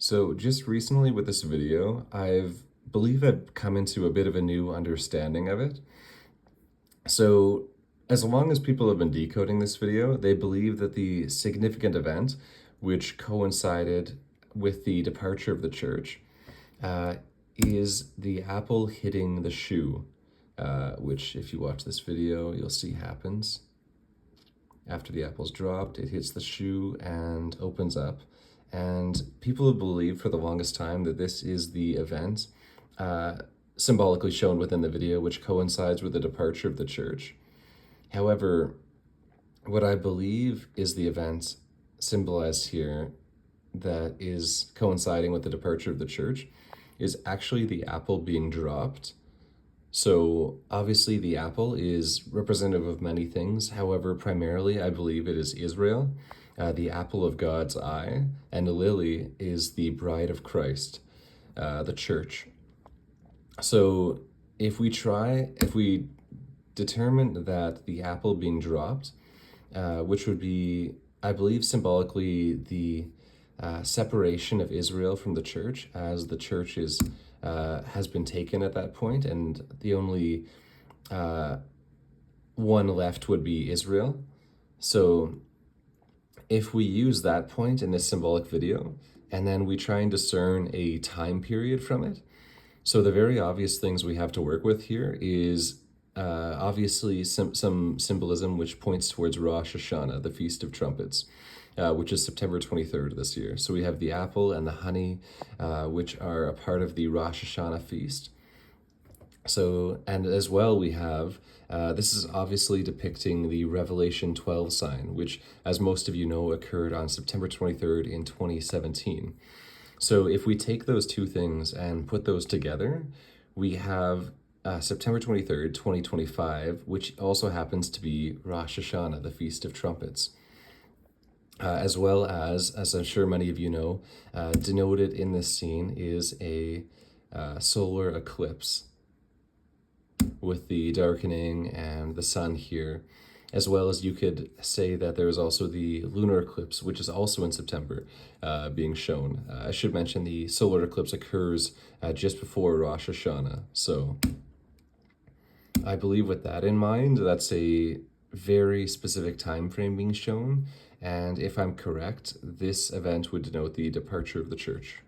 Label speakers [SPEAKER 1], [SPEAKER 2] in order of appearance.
[SPEAKER 1] So just recently with this video, believe I've come into a bit of a new understanding of it. So as long as people have been decoding this video, they believe that the significant event, which coincided with the departure of the church, uh, is the apple hitting the shoe, which if you watch this video, you'll see happens. After the apple's dropped, it hits the shoe and opens up. And people have believed for the longest time that this is the event symbolically shown within the video, which coincides with the departure of the church. However, what I believe is the event symbolized here that is coinciding with the departure of the church is actually the apple being dropped. So obviously the apple is representative of many things. However, primarily I believe it is Israel, the apple of God's eye, and the lily is the bride of Christ, the church. So if we determine that the apple being dropped, which would be, I believe, symbolically the separation of Israel from the church, as the church has been taken at that point, and the only one left would be Israel. So if we use that point in this symbolic video, and then we try and discern a time period from it, so the very obvious things we have to work with here is obviously some symbolism which points towards Rosh Hashanah, the Feast of Trumpets, which is September 23rd this year. So we have the apple and the honey, which are a part of the Rosh Hashanah feast. So, and as well we have, this is obviously depicting the Revelation 12 sign, which, as most of you know, occurred on September 23rd in 2017. So if we take those two things and put those together, we have September 23rd, 2025, which also happens to be Rosh Hashanah, the Feast of Trumpets. As well as I'm sure many of you know, denoted in this scene is a solar eclipse with the darkening and the sun here, as well as you could say that there is also the lunar eclipse, which is also in September, being shown. I should mention the solar eclipse occurs just before Rosh Hashanah. So I believe with that in mind, that's a very specific time frame being shown. And if I'm correct, this event would denote the departure of the church.